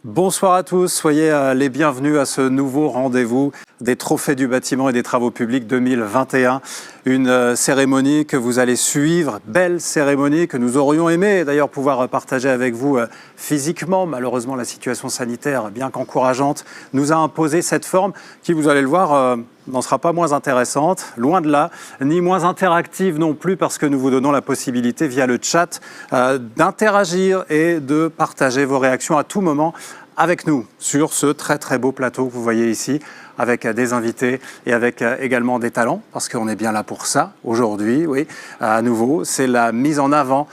Bonsoir à tous, soyez les bienvenus à ce nouveau rendez-vous des Trophées du bâtiment et des travaux publics 2021. Une cérémonie que vous allez suivre, belle cérémonie que nous aurions aimé d'ailleurs pouvoir partager avec vous physiquement. Malheureusement, la situation sanitaire, bien qu'encourageante, nous a imposé cette forme qui, vous allez le voir, n'en sera pas moins intéressante, loin de là, ni moins interactive non plus, parce que nous vous donnons la possibilité via le chat d'interagir et de partager vos réactions à tout moment avec nous sur ce très très beau plateau que vous voyez ici, avec des invités et avec également des talents, parce qu'on est bien là pour ça aujourd'hui, oui, à nouveau. C'est la mise en avant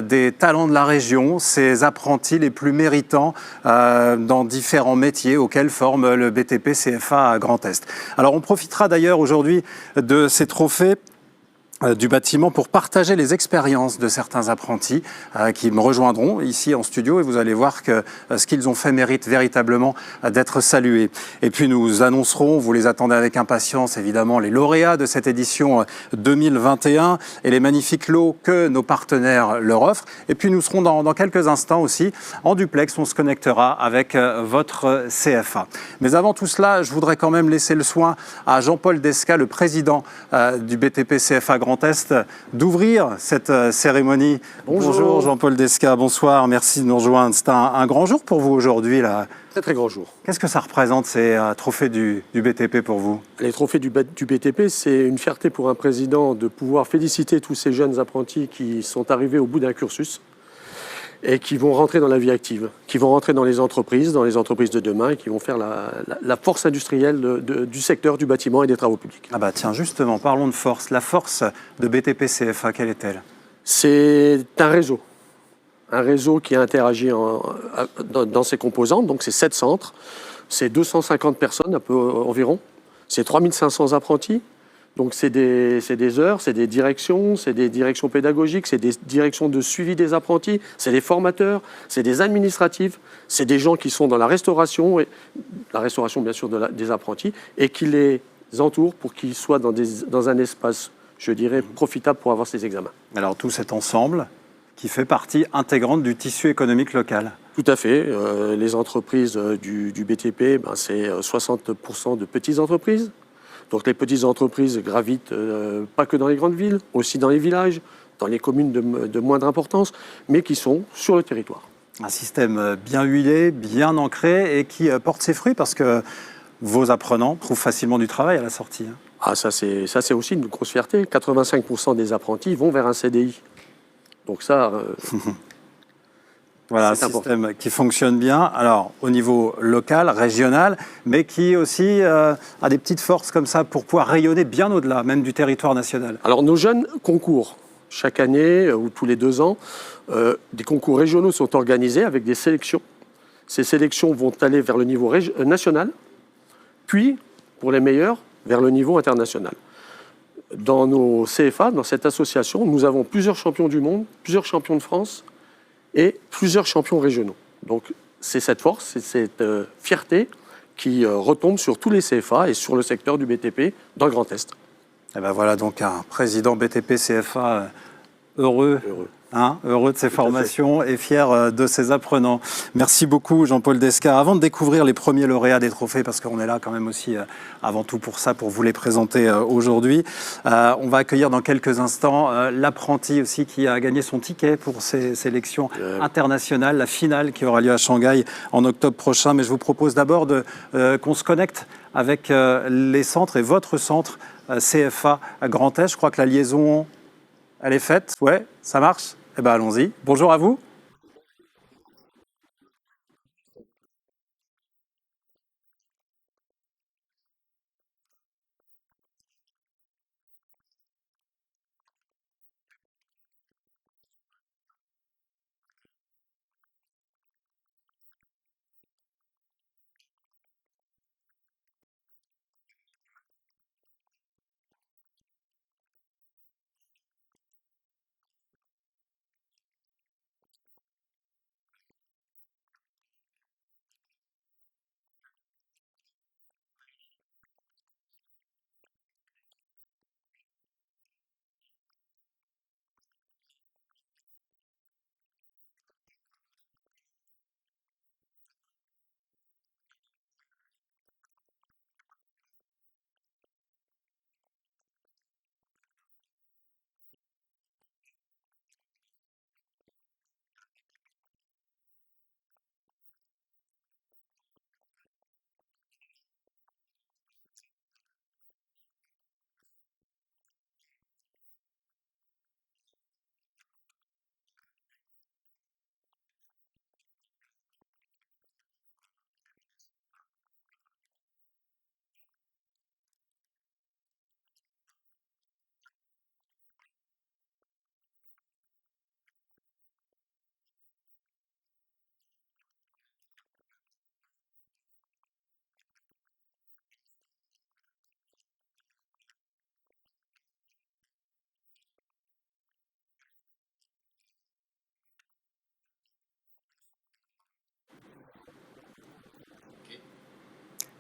des talents de la région, ces apprentis les plus méritants dans différents métiers auxquels forme le BTP CFA à Grand Est. Alors on profitera d'ailleurs aujourd'hui de ces trophées du bâtiment pour partager les expériences de certains apprentis qui me rejoindront ici en studio, et vous allez voir que ce qu'ils ont fait mérite véritablement d'être salué. Et puis nous annoncerons, vous les attendez avec impatience évidemment, les lauréats de cette édition 2021 et les magnifiques lots que nos partenaires leur offrent. Et puis nous serons dans quelques instants aussi en duplex, on se connectera avec votre CFA. Mais avant tout cela, je voudrais quand même laisser le soin à Jean-Paul Desca, le président du BTP CFA Grand Est, d'ouvrir cette cérémonie. Bonjour Jean-Paul Desca, bonsoir, merci de nous rejoindre. C'est un grand jour pour vous aujourd'hui, là. Très très grand jour. Qu'est-ce que ça représente, ces trophées du BTP pour vous? Les trophées du BTP, c'est une fierté pour un président de pouvoir féliciter tous ces jeunes apprentis qui sont arrivés au bout d'un cursus et qui vont rentrer dans la vie active, qui vont rentrer dans les entreprises de demain, et qui vont faire la force industrielle du secteur du bâtiment et des travaux publics. Ah bah tiens, justement, parlons de force. La force de BTP CFA, quelle est-elle? C'est un réseau qui interagit dans ses composantes. Donc c'est 7 centres, c'est 250 personnes un peu environ, c'est 3500 apprentis. Donc c'est des heures, c'est des directions pédagogiques, c'est des directions de suivi des apprentis, c'est des formateurs, c'est des administratifs, c'est des gens qui sont dans la restauration bien sûr des apprentis, et qui les entourent pour qu'ils soient dans un espace, je dirais, profitable pour avoir ces examens. Alors tout cet ensemble qui fait partie intégrante du tissu économique local. Tout à fait. Les entreprises du BTP, c'est 60% de petites entreprises. Donc les petites entreprises gravitent pas que dans les grandes villes, aussi dans les villages, dans les communes de moindre importance, mais qui sont sur le territoire. Un système bien huilé, bien ancré et qui porte ses fruits parce que vos apprenants trouvent facilement du travail à la sortie. Ah, ça c'est aussi une grosse fierté. 85% des apprentis vont vers un CDI. Donc ça... Voilà, un système qui fonctionne bien, alors au niveau local, régional, mais qui aussi a des petites forces comme ça pour pouvoir rayonner bien au-delà, même du territoire national. Alors nos jeunes concours, chaque année ou tous les 2 ans, des concours régionaux sont organisés avec des sélections. Ces sélections vont aller vers le niveau national, puis, pour les meilleurs, vers le niveau international. Dans nos CFA, dans cette association, nous avons plusieurs champions du monde, plusieurs champions de France, et plusieurs champions régionaux. Donc c'est cette force, c'est cette fierté qui retombe sur tous les CFA et sur le secteur du BTP dans le Grand Est. Et ben voilà donc un président BTP CFA heureux. Heureux de ses formations et fier de ses apprenants. Merci beaucoup Jean-Paul Desca. Avant de découvrir les premiers lauréats des trophées, parce qu'on est là quand même aussi avant tout pour ça, pour vous les présenter aujourd'hui, on va accueillir dans quelques instants l'apprenti aussi qui a gagné son ticket pour ces sélections internationales, la finale qui aura lieu à Shanghai en octobre prochain. Mais je vous propose d'abord qu'on se connecte avec les centres et votre centre CFA à Grand Est. Je crois que la liaison, elle est faite. Ouais, ça marche? Eh bien, allons-y. Bonjour à vous.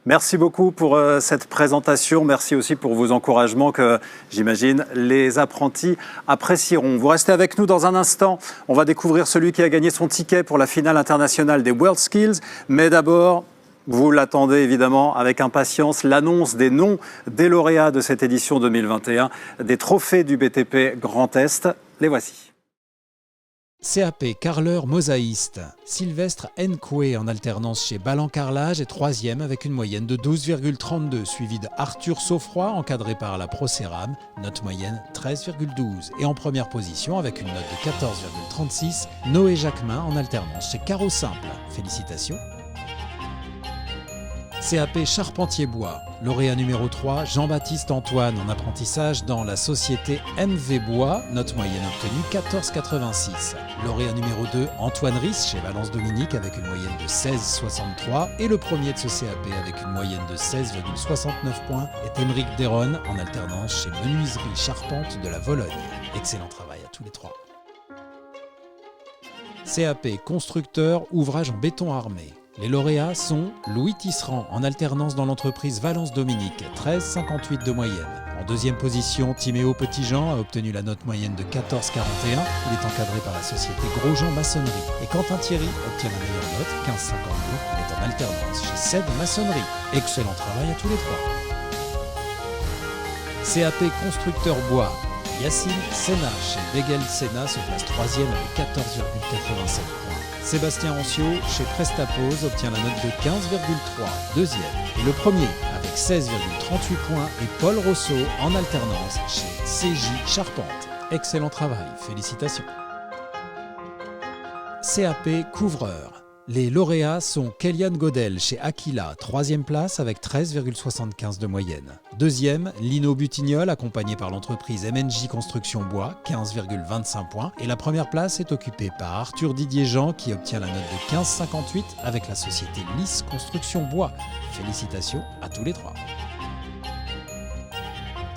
Merci beaucoup pour cette présentation. Merci aussi pour vos encouragements que, j'imagine, les apprentis apprécieront. Vous restez avec nous dans un instant. On va découvrir celui qui a gagné son ticket pour la finale internationale des WorldSkills. Mais d'abord, vous l'attendez évidemment avec impatience, l'annonce des noms des lauréats de cette édition 2021, des trophées du BTP Grand Est. Les voici. CAP carreleur mosaïste. Sylvestre Nkwe en alternance chez Ballan Carrelage est 3e avec une moyenne de 12,32, suivi de Arthur Saufroy encadré par la Procéram, note moyenne 13,12. Et en première position avec une note de 14,36, Noé Jacquemin en alternance chez Carreau Simple. Félicitations. CAP Charpentier-Bois, lauréat numéro 3, Jean-Baptiste Antoine en apprentissage dans la société MV Bois, note moyenne obtenue 14,86. Lauréat numéro 2, Antoine Riss chez Valence Dominique avec une moyenne de 16,63. Et le premier de ce CAP avec une moyenne de 16,69 points est Émeric Desronnes en alternance chez Menuiserie Charpente de la Vologne. Excellent travail à tous les trois. CAP Constructeur, ouvrage en béton armé. Les lauréats sont Louis Tisserand en alternance dans l'entreprise Valence Dominique, 13,58 de moyenne. En deuxième position, Timéo Petitjean a obtenu la note moyenne de 14,41. Il est encadré par la société Grosjean Maçonnerie. Et Quentin Thierry obtient la meilleure note, 15,52. Il est en alternance chez SED Maçonnerie. Excellent travail à tous les trois. CAP Constructeur Bois. Yacine Senna chez Begel Senna se place 3e avec 14,87 points. Sébastien Ancio chez Prestapose obtient la note de 15,3, deuxième. Et le premier avec 16,38 points est Paul Rousseau en alternance chez CJ Charpente. Excellent travail, félicitations. CAP Couvreur. Les lauréats sont Kéliane Godel chez Aquila, 3e place avec 13,75 de moyenne. Deuxième, Lino Butignol, accompagné par l'entreprise MNJ Construction Bois, 15,25 points. Et la première place est occupée par Arthur Didier-Jean qui obtient la note de 15,58 avec la société Lys Construction Bois. Félicitations à tous les trois.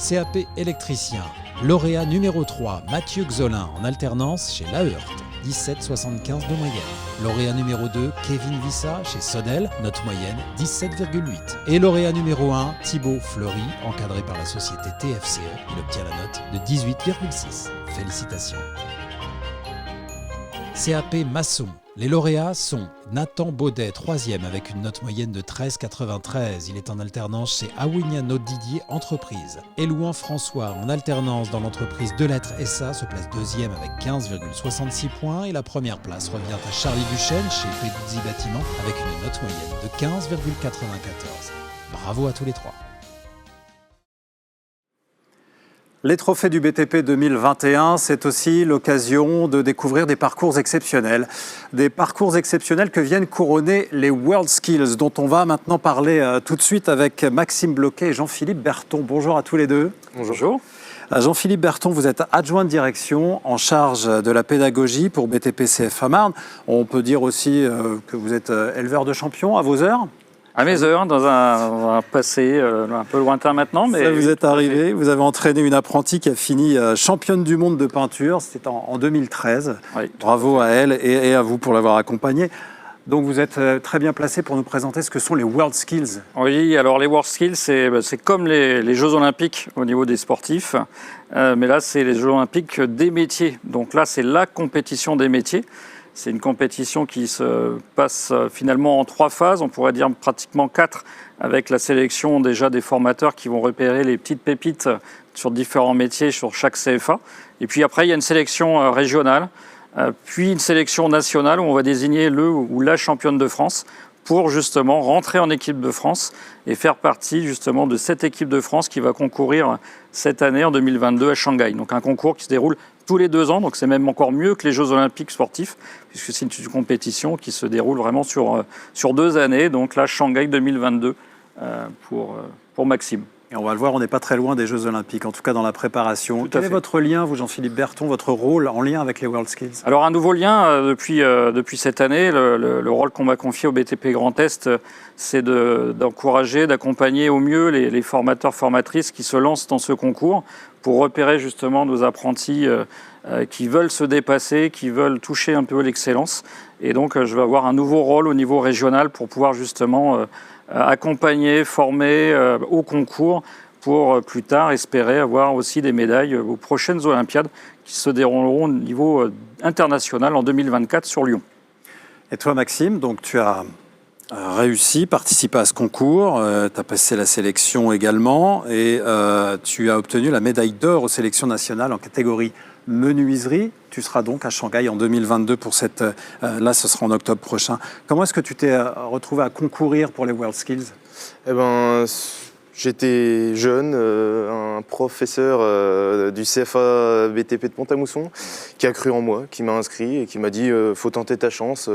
CAP Électricien. Lauréat numéro 3, Mathieu Xolin en alternance chez La Heurte. 17,75 de moyenne. Lauréat numéro 2, Kevin Vissa chez Sodel, note moyenne 17,8. Et lauréat numéro 1, Thibaut Fleury, encadré par la société TFCE, il obtient la note de 18,6. Félicitations. CAP Maçon. Les lauréats sont Nathan Baudet, 3e avec une note moyenne de 13,93. Il est en alternance chez Awignano Didier Entreprise. Et Louan François, en alternance dans l'entreprise Delettres SA, se place 2e avec 15,66 points. Et la première place revient à Charlie Duchesne chez Peduzzi Bâtiment avec une note moyenne de 15,94. Bravo à tous les trois. Les trophées du BTP 2021, c'est aussi l'occasion de découvrir des parcours exceptionnels. Des parcours exceptionnels que viennent couronner les WorldSkills, dont on va maintenant parler tout de suite avec Maxime Bloquet et Jean-Philippe Berton. Bonjour à tous les deux. Bonjour. Jean-Philippe Berton, vous êtes adjoint de direction en charge de la pédagogie pour BTP CFA Marne. On peut dire aussi que vous êtes éleveur de champions à vos heures. À mes heures, dans un passé un peu lointain maintenant. Mais ça vous êtes arrivé, vous avez entraîné une apprentie qui a fini championne du monde de peinture, c'était en 2013. Oui, bravo à elle et à vous pour l'avoir accompagnée. Donc vous êtes très bien placé pour nous présenter ce que sont les WorldSkills. Oui, alors les WorldSkills, c'est comme les Jeux Olympiques au niveau des sportifs. Mais là, c'est les Jeux Olympiques des métiers. Donc là, c'est la compétition des métiers. C'est une compétition qui se passe finalement en 3 phases, on pourrait dire pratiquement 4, avec la sélection déjà des formateurs qui vont repérer les petites pépites sur différents métiers sur chaque CFA. Et puis après, il y a une sélection régionale, puis une sélection nationale où on va désigner le ou la championne de France pour justement rentrer en équipe de France et faire partie justement de cette équipe de France qui va concourir cette année en 2022 à Shanghai. Donc un concours qui se déroule tous les 2 ans, donc c'est même encore mieux que les Jeux Olympiques sportifs, puisque c'est une compétition qui se déroule vraiment sur 2 années. Donc là, Shanghai 2022 pour Maxime. Et on va le voir, on n'est pas très loin des Jeux Olympiques, en tout cas dans la préparation. Quel est votre lien, vous Jean-Philippe Berton, votre rôle en lien avec les WorldSkills? Alors un nouveau lien depuis cette année, le rôle qu'on m'a confié au BTP Grand Est, c'est d'encourager, d'accompagner au mieux les formateurs, formatrices qui se lancent dans ce concours pour repérer justement nos apprentis qui veulent se dépasser, qui veulent toucher un peu l'excellence. Et donc je vais avoir un nouveau rôle au niveau régional pour pouvoir justement accompagnés, formés au concours pour plus tard espérer avoir aussi des médailles aux prochaines Olympiades qui se dérouleront au niveau international en 2024 sur Lyon. Et toi, Maxime, donc tu as réussi, participé à ce concours, tu as passé la sélection également et tu as obtenu la médaille d'or aux sélections nationales en catégorie menuiserie. Tu seras donc à Shanghai en 2022 pour cette... là, ce sera en octobre prochain. Comment est-ce que tu t'es retrouvé à concourir pour les WorldSkills ? Eh ben, j'étais jeune, un professeur du CFA BTP de Pont-à-Mousson qui a cru en moi, qui m'a inscrit et qui m'a dit faut tenter ta chance.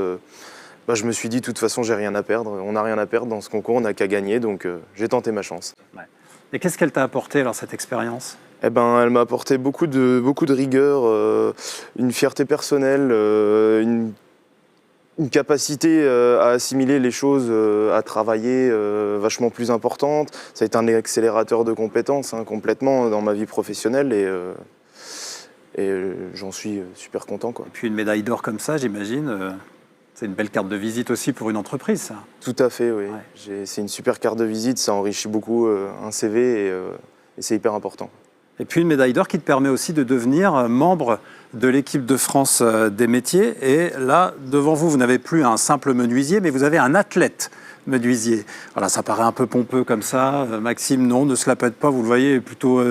Je me suis dit de toute façon j'ai rien à perdre, on n'a rien à perdre dans ce concours, on n'a qu'à gagner, donc j'ai tenté ma chance. Ouais. Et qu'est-ce qu'elle t'a apporté alors cette expérience ? Eh ben, elle m'a apporté beaucoup de rigueur, une fierté personnelle, une capacité à assimiler les choses, à travailler vachement plus importante. Ça a été un accélérateur de compétences complètement dans ma vie professionnelle et j'en suis super content, quoi. Et puis une médaille d'or comme ça, j'imagine, c'est une belle carte de visite aussi pour une entreprise, ça. Tout à fait, oui. Ouais. C'est une super carte de visite, ça enrichit beaucoup un CV et c'est hyper important. Et puis une médaille d'or qui te permet aussi de devenir membre de l'équipe de France des métiers. Et là, devant vous, vous n'avez plus un simple menuisier, mais vous avez un athlète menuisier. Voilà, ça paraît un peu pompeux comme ça. Maxime, non, ne se la pète pas, vous le voyez, plutôt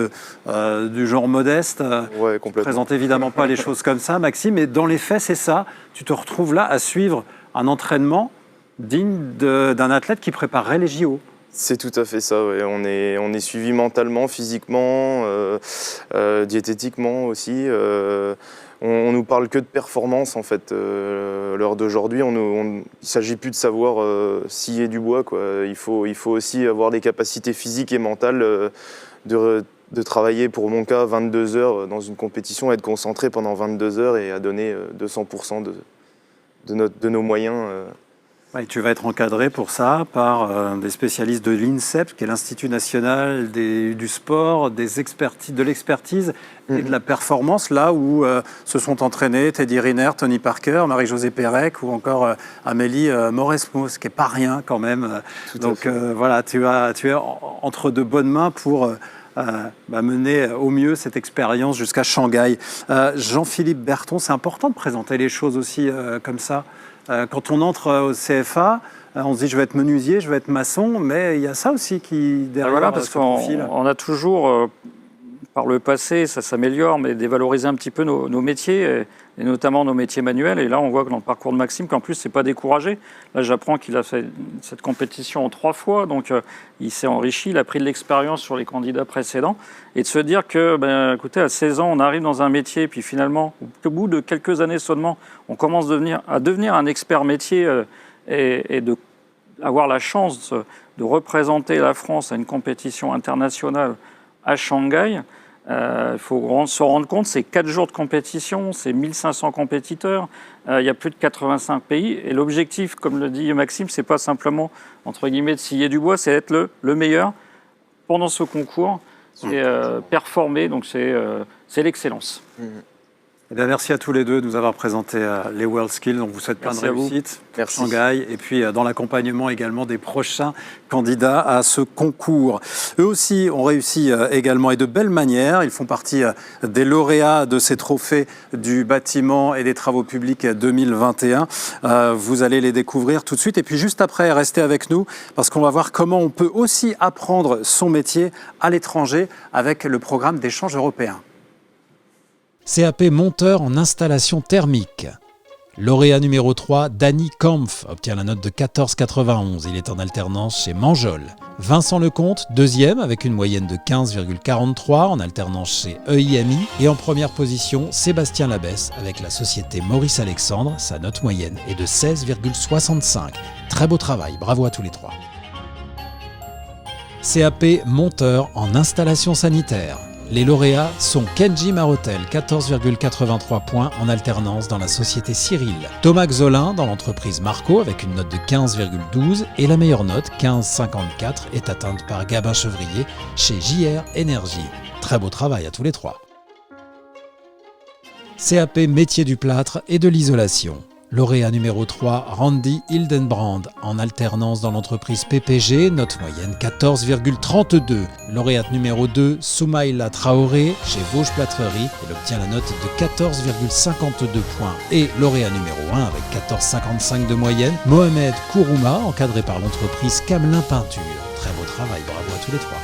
du genre modeste. Ouais, complètement. Présente évidemment pas les choses comme ça, Maxime, mais dans les faits, c'est ça. Tu te retrouves là à suivre un entraînement digne d'un athlète qui préparerait les JO. C'est tout à fait ça, ouais. On est suivi mentalement, physiquement, diététiquement aussi. On nous parle que de performance en fait. À l'heure d'aujourd'hui, il ne s'agit plus de savoir scier du bois, quoi. Il faut aussi avoir des capacités physiques et mentales de travailler, pour mon cas, 22 heures dans une compétition, être concentré pendant 22 heures et à donner 200% de nos moyens. Et tu vas être encadré pour ça par des spécialistes de l'INSEP, qui est l'Institut national du sport, de l'expertise et de la performance, là où se sont entraînés Teddy Riner, Tony Parker, Marie-Josée Pérec ou encore Amélie Mauresmo, ce qui n'est pas rien quand même. Donc voilà, tu es entre de bonnes mains pour mener au mieux cette expérience jusqu'à Shanghai. Jean-Philippe Berton, c'est important de présenter les choses aussi comme ça. Quand on entre au CFA, on se dit je vais être menuisier, je vais être maçon, mais il y a ça aussi qui derrière. Voilà, parce qu'on a toujours, par le passé, ça s'améliore, mais dévaloriser un petit peu nos métiers, et notamment nos métiers manuels. Et là, on voit que dans le parcours de Maxime, qu'en plus, c'est pas découragé. Là, j'apprends qu'il a fait cette compétition en 3 fois, donc il s'est enrichi, il a pris de l'expérience sur les candidats précédents. Et de se dire que, écoutez, à 16 ans, on arrive dans un métier, puis finalement, au bout de quelques années seulement, on commence à devenir un expert métier et avoir la chance de représenter la France à une compétition internationale à Shanghai. Il faut se rendre compte, c'est 4 jours de compétition, c'est 1500 compétiteurs, il y a plus de 85 pays. Et l'objectif, comme le dit Maxime, c'est pas simplement, entre guillemets, de scier du bois, c'est être le meilleur pendant ce concours, c'est performer, donc c'est l'excellence. Eh bien, merci à tous les deux de nous avoir présenté les WorldSkills. On vous souhaite plein de réussite pour Shanghai et puis dans l'accompagnement également des prochains candidats à ce concours. Eux aussi ont réussi également et de belle manière. Ils font partie des lauréats de ces trophées du bâtiment et des travaux publics 2021. Vous allez les découvrir tout de suite. Et puis juste après, restez avec nous parce qu'on va voir comment on peut aussi apprendre son métier à l'étranger avec le programme d'échange européen. CAP monteur en installation thermique. Lauréat numéro 3, Danny Kampf, obtient la note de 14,91. Il est en alternance chez Manjol. Vincent Lecomte, deuxième, avec une moyenne de 15,43, en alternance chez EIMI. Et en première position, Sébastien Labesse, avec la société Maurice Alexandre. Sa note moyenne est de 16,65. Très beau travail, bravo à tous les trois. CAP monteur en installation sanitaire. Les lauréats sont Kenji Marotel, 14,83 points en alternance dans la société Cyril. Thomas Xolin dans l'entreprise Marco avec une note de 15,12 et la meilleure note, 15,54, est atteinte par Gabin Chevrier chez JR Énergie. Très beau travail à tous les trois. CAP métier du plâtre et de l'isolation. Lauréat numéro 3, Randy Hildenbrand, en alternance dans l'entreprise PPG, note moyenne 14,32. Lauréate numéro 2, Soumaïla Traoré, chez Vosges Plâtrerie, elle obtient la note de 14,52 points. Et lauréat numéro 1, avec 14,55 de moyenne, Mohamed Kourouma, encadré par l'entreprise Camelin Peinture. Très beau travail, bravo à tous les trois.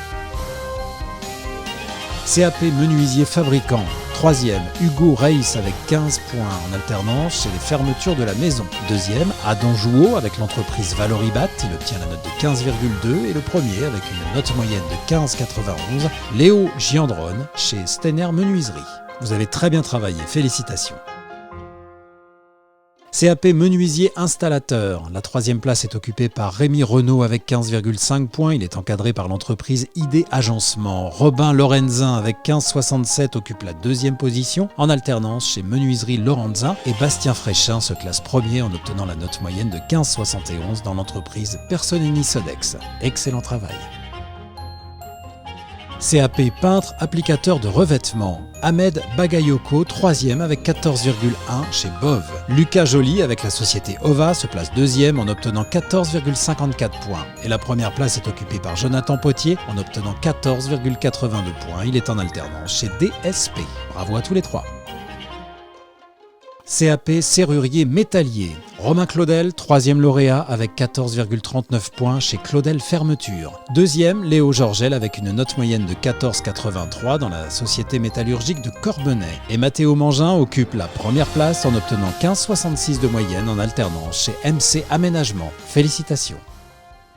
CAP menuisier fabricant. 3e, Hugo Reis avec 15 points en alternance chez les fermetures de la maison. 2e, Adam Jouot avec l'entreprise Valoribat, il obtient la note de 15,2 et le premier avec une note moyenne de 15,91, Léo Giandrone chez Stener Menuiserie. Vous avez très bien travaillé, félicitations. CAP menuisier installateur. La 3e place est occupée par Rémi Renaud avec 15,5 points. Il est encadré par l'entreprise ID Agencement. Robin Lorenzin avec 15,67 occupe la 2e position en alternance chez Menuiserie Lorenzin. Et Bastien Fréchin se classe premier en obtenant la note moyenne de 15,71 dans l'entreprise Personeni Sodex. Excellent travail. CAP peintre applicateur de revêtements. Ahmed Bagayoko, 3e avec 14,1 chez Bove. Lucas Joly avec la société OVA se place 2e en obtenant 14,54 points. Et la première place est occupée par Jonathan Potier en obtenant 14,82 points. Il est en alternance chez DSP. Bravo à tous les trois. CAP serrurier métallier. Romain Claudel, 3e lauréat avec 14,39 points chez Claudel Fermeture. 2e, Léo Georgel avec une note moyenne de 14,83 dans la société métallurgique de Corbenay. Et Mathéo Mangin occupe la première place en obtenant 15,66 de moyenne en alternance chez MC Aménagement. Félicitations.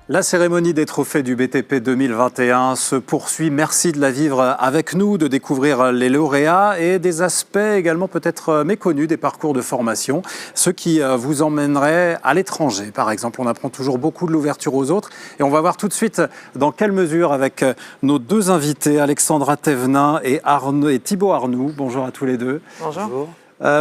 La cérémonie des trophées du BTP 2021 se poursuit. Merci de la vivre avec nous, de découvrir les lauréats et des aspects également peut-être méconnus des parcours de formation. Ceux qui vous emmèneraient à l'étranger, par exemple. On apprend toujours beaucoup de l'ouverture aux autres. Et on va voir tout de suite dans quelle mesure avec nos deux invités, Alexandra Thévenin et Thibaut Arnoux. Bonjour à tous les deux. Bonjour.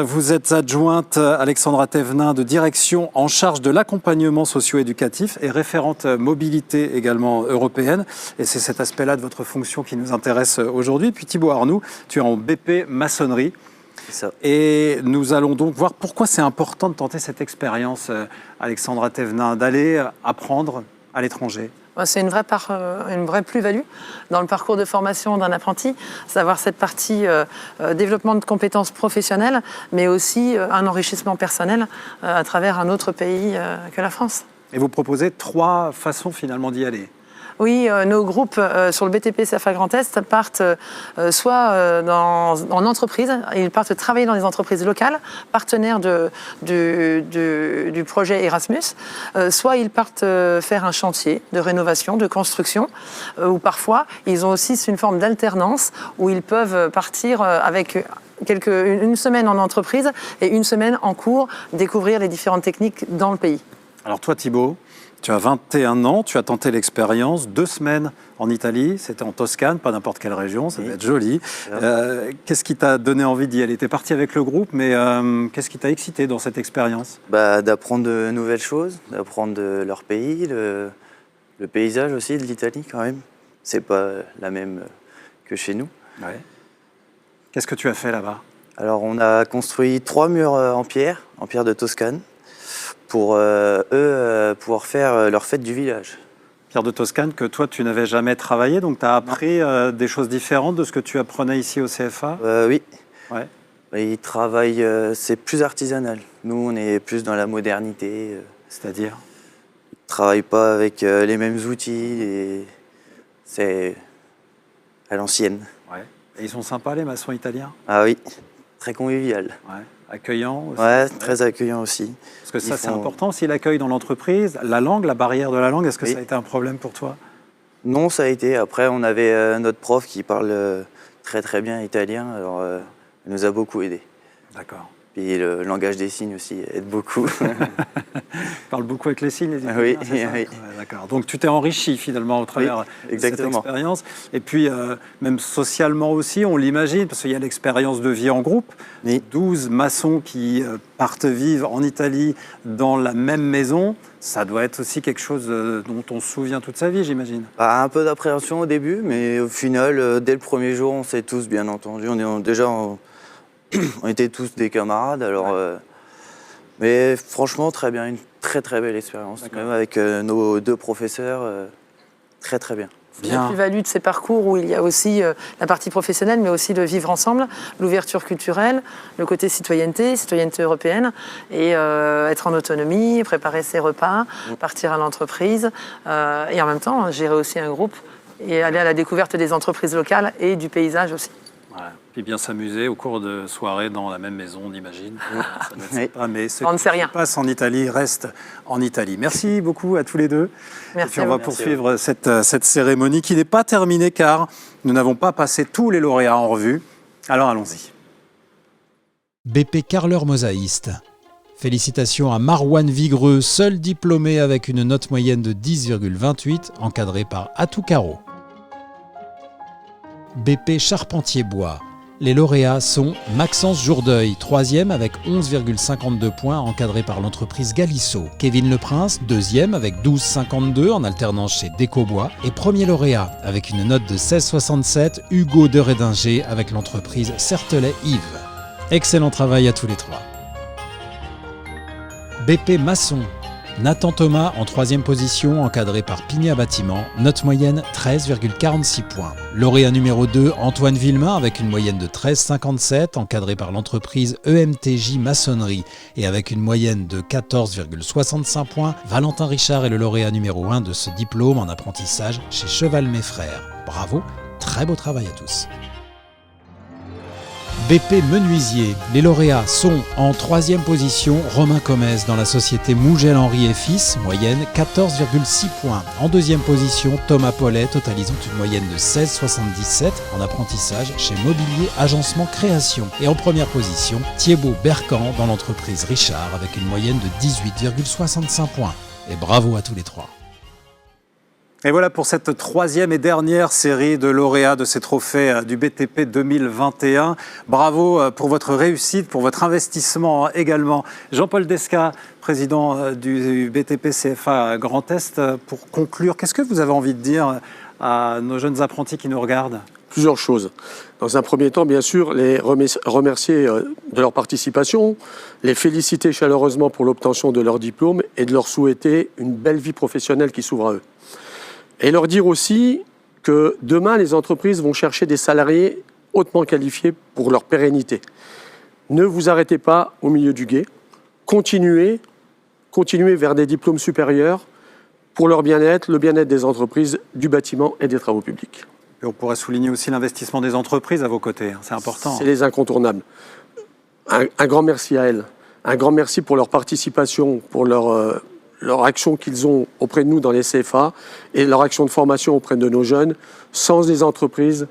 Vous êtes adjointe, Alexandra Thévenin, de direction en charge de l'accompagnement socio-éducatif et référente mobilité également européenne. Et c'est cet aspect-là de votre fonction qui nous intéresse aujourd'hui. Puis Thibaut Arnoux, tu es en BP maçonnerie. C'est ça. Et nous allons donc voir pourquoi c'est important de tenter cette expérience, Alexandra Thévenin, d'aller apprendre à l'étranger. C'est une vraie plus-value dans le parcours de formation d'un apprenti, savoir cette partie développement de compétences professionnelles, mais aussi un enrichissement personnel à travers un autre pays que la France. Et vous proposez 3 façons finalement d'y aller. Oui, nos groupes sur le BTP CFA Grand Est partent soit en entreprise, ils partent travailler dans des entreprises locales, partenaires du projet Erasmus, soit ils partent faire un chantier de rénovation, de construction, ou parfois ils ont aussi une forme d'alternance où ils peuvent partir avec une semaine en entreprise et une semaine en cours, découvrir les différentes techniques dans le pays. Alors toi Thibaut, tu as 21 ans, tu as tenté l'expérience, 2 semaines en Italie, c'était en Toscane, pas n'importe quelle région, ça devait être joli. Qu'est-ce qui t'a donné envie d'y aller? Tu es parti avec le groupe, mais qu'est-ce qui t'a excité dans cette expérience? D'apprendre de nouvelles choses, d'apprendre de leur pays, le paysage aussi de l'Italie quand même. C'est pas la même que chez nous. Ouais. Qu'est-ce que tu as fait là-bas? Alors on a construit 3 murs en pierre de Toscane, pour pouvoir faire leur fête du village. Pierre de Toscane, que toi, tu n'avais jamais travaillé, donc tu as appris des choses différentes de ce que tu apprenais ici au CFA? Oui. Ouais. Ils travaillent, c'est plus artisanal. Nous, on est plus dans la modernité. C'est-à-dire? Ils ne travaillent pas avec les mêmes outils, et c'est à l'ancienne. Ouais. Et ils sont sympas, les maçons italiens? Ah oui, très convivial. Ouais. Accueillant aussi. Ouais, très accueillant aussi. Parce que ça, c'est important aussi, l'accueil dans l'entreprise. La langue, la barrière de la langue, est-ce que ça a été un problème pour toi? Non, ça a été. Après, on avait notre prof qui parle très très bien italien, alors elle nous a beaucoup aidé. D'accord. Puis le langage des signes aussi aide beaucoup. Parle beaucoup avec les signes, les Italiens, Oui, c'est ça? oui. Ouais, d'accord. Donc tu t'es enrichi finalement au travers de cette expérience. Et puis même socialement aussi, on l'imagine, parce qu'il y a l'expérience de vie en groupe. Oui. 12 maçons qui partent vivre en Italie dans la même maison, ça doit être aussi quelque chose dont on se souvient toute sa vie, j'imagine. Un peu d'appréhension au début, mais au final, dès le premier jour, on s'est tous bien entendus. On était tous des camarades, alors Mais franchement, très bien, une très très belle expérience. Même avec nos 2 professeurs, très très bien. La plus-value de ces parcours où il y a aussi la partie professionnelle, mais aussi le vivre ensemble, l'ouverture culturelle, le côté citoyenneté européenne, et être en autonomie, préparer ses repas, partir à l'entreprise, et en même temps gérer aussi un groupe et aller à la découverte des entreprises locales et du paysage aussi. Voilà. Puis bien s'amuser au cours de soirées dans la même maison, on imagine. Ça doit être sympa, mais ce On ne sait rien. qui passe en Italie reste en Italie. Merci beaucoup à tous les deux. Merci. Et puis on va poursuivre cette cérémonie qui n'est pas terminée car nous n'avons pas passé tous les lauréats en revue. Alors allons-y. BP carreleur mosaïste. Félicitations à Marouane Vigreux, seul diplômé avec une note moyenne de 10,28, encadré par Atou Caro. BP charpentier bois. Les lauréats sont Maxence Jourdeuil, 3e avec 11,52 points, encadré par l'entreprise Galisso. Kevin Leprince, 2e avec 12,52 en alternance chez Décobois. Et premier lauréat avec une note de 16,67, Hugo de Rédinger avec l'entreprise Certelet-Yves. Excellent travail à tous les 3. BP maçon. Nathan Thomas en 3e position, encadré par Pignat Bâtiment, note moyenne 13,46 points. Lauréat numéro 2, Antoine Villemain avec une moyenne de 13,57, encadré par l'entreprise EMTJ Maçonnerie et avec une moyenne de 14,65 points. Valentin Richard est le lauréat numéro 1 de ce diplôme en apprentissage chez Cheval Mes Frères. Bravo, très beau travail à tous. BP Menuisier. Les lauréats sont en 3e position Romain Comès dans la société Mougel Henry et Fils, moyenne 14,6 points. En 2e position Thomas Paulet, totalisant une moyenne de 16,77 en apprentissage chez Mobilier Agencement Création. Et en 1re position Thiébaut Bercan dans l'entreprise Richard avec une moyenne de 18,65 points. Et bravo à tous les 3. Et voilà pour cette 3e et dernière série de lauréats de ces trophées du BTP 2021. Bravo pour votre réussite, pour votre investissement également. Jean-Paul Desca, président du BTP CFA Grand Est, pour conclure, qu'est-ce que vous avez envie de dire à nos jeunes apprentis qui nous regardent ? Plusieurs choses. Dans un premier temps, bien sûr, les remercier de leur participation, les féliciter chaleureusement pour l'obtention de leur diplôme et de leur souhaiter une belle vie professionnelle qui s'ouvre à eux. Et leur dire aussi que demain, les entreprises vont chercher des salariés hautement qualifiés pour leur pérennité. Ne vous arrêtez pas au milieu du gué. Continuez vers des diplômes supérieurs pour leur bien-être, le bien-être des entreprises, du bâtiment et des travaux publics. Et on pourrait souligner aussi l'investissement des entreprises à vos côtés. C'est important. C'est les incontournables. Un grand merci à elles. Un grand merci pour leur participation, pour leur action qu'ils ont auprès de nous dans les CFA et leur action de formation auprès de nos jeunes. Sans les entreprises,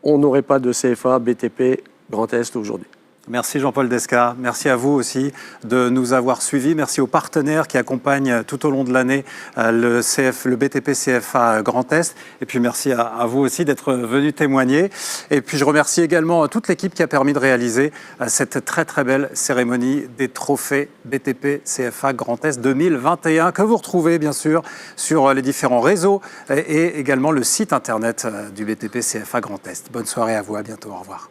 on n'aurait pas de CFA, BTP, Grand Est aujourd'hui. Merci Jean-Paul Desca, merci à vous aussi de nous avoir suivis, merci aux partenaires qui accompagnent tout au long de l'année le BTP CFA Grand Est, et puis merci à vous aussi d'être venus témoigner. Et puis je remercie également toute l'équipe qui a permis de réaliser cette très très belle cérémonie des trophées BTP CFA Grand Est 2021 que vous retrouvez bien sûr sur les différents réseaux et également le site internet du BTP CFA Grand Est. Bonne soirée à vous, à bientôt, au revoir.